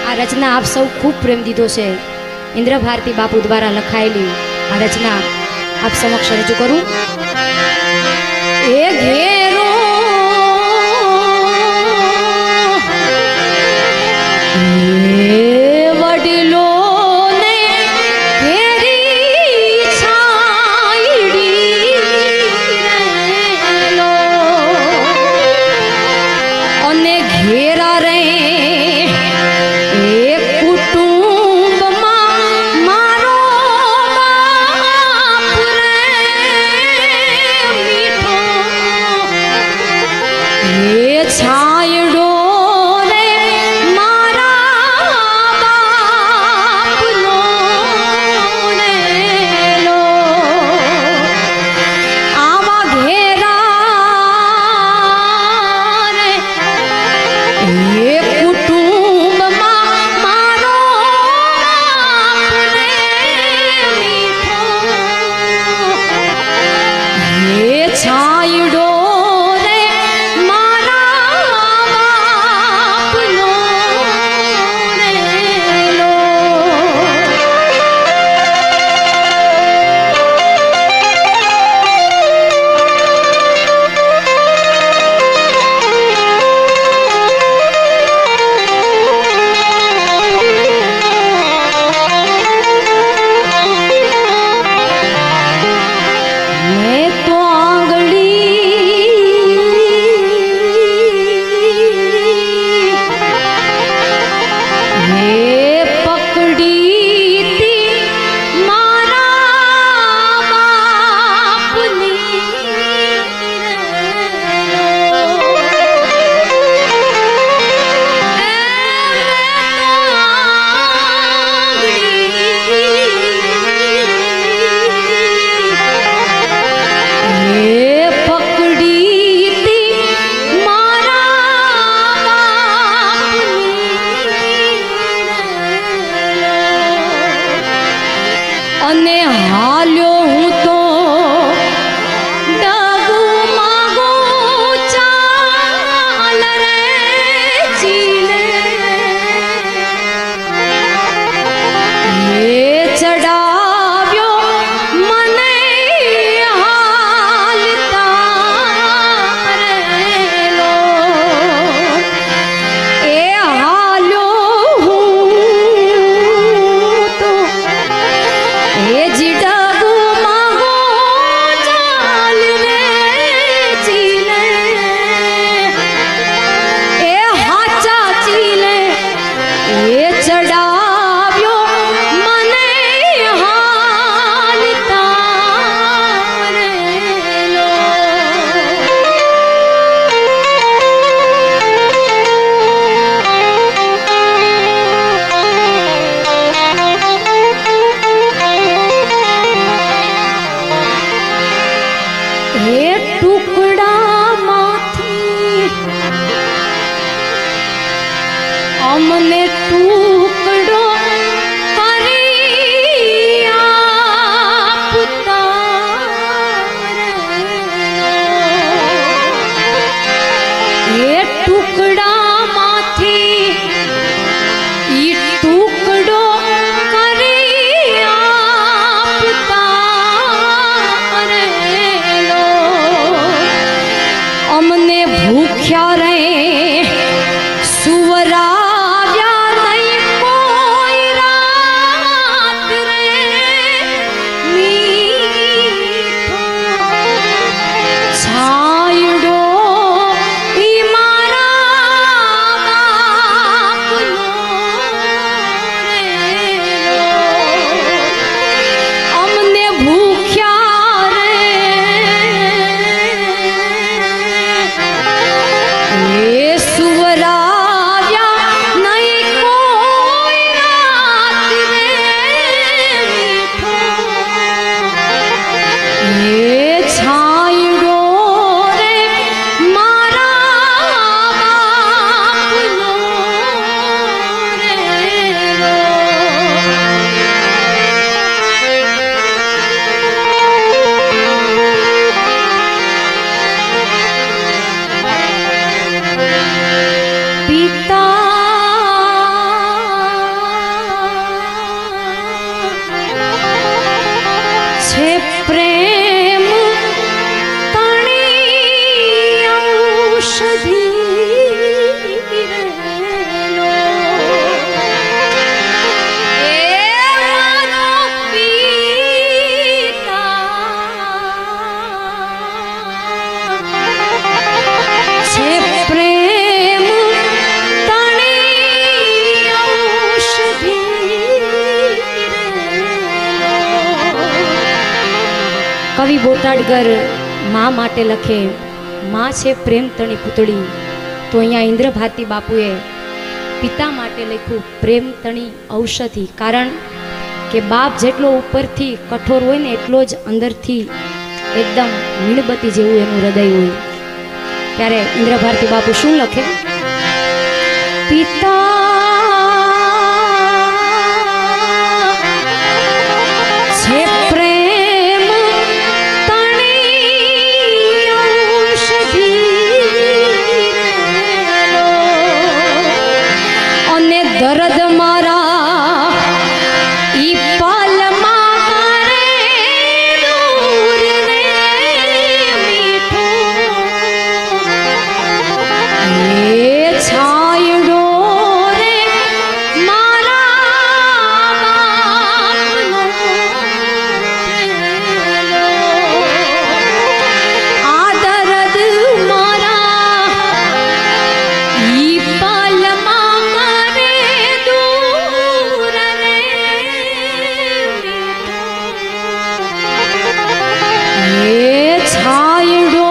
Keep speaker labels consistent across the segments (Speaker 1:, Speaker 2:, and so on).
Speaker 1: આ રચના આપ સૌ ખૂબ પ્રેમ દીધો છે। ઇન્દ્ર ભારતી બાપુ દ્વારા લખાયેલી આ રચના આપ સમક્ષ રજૂ કરું। એ ઘેરો અમને ટુકડો કરી આપતા એ ટુકડામાંથી ઈ ટુકડો કરી આપતા રેલો અમને ભૂખ્યા રહે સુવરા આવી બોટાડગર મા માટે લખે, માં છે પ્રેમ તણી પૂતળી. તો અહીંયા ઇન્દ્ર ભારતી બાપુએ પિતા માટે લખ્યું પ્રેમ તણી ઔષધિ. કારણ કે બાપ જેટલો ઉપરથી કઠોર હોય ને એટલો જ અંદરથી એકદમ મીણબત્તી જેવું એનું હૃદય હોય. ત્યારે ઇન્દ્ર ભારતી બાપુ શું લખે? પિતા છે પ્રેમ તણી ઔષધિ અને દર્દ મારા ઈ પલમાં કરે દૂર રે મીઠો. એ છાયડો રે મારા બાપનો આ દર્દ મારા ઈ પલમાં કરે દૂર રે મીઠો. એ છાયડો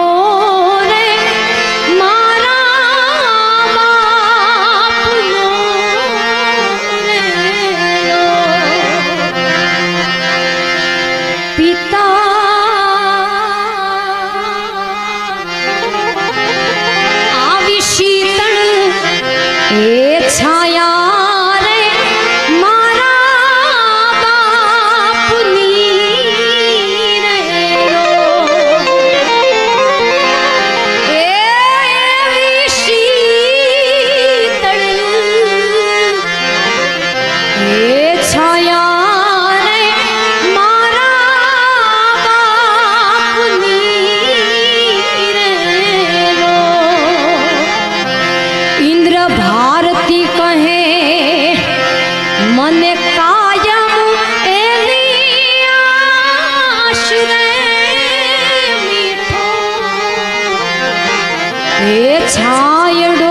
Speaker 1: રે મારા બાપનો રેલો. પિતા આવી શીતળ એ છાયા રે મારા બાપની રેલો. એવી શીતળ એ છાયા રે મારા બાપની રેલો. ઇન્દ્ર ભારતી કહે મને કાયમ એની આશ રે મીઠો. એ છાયડો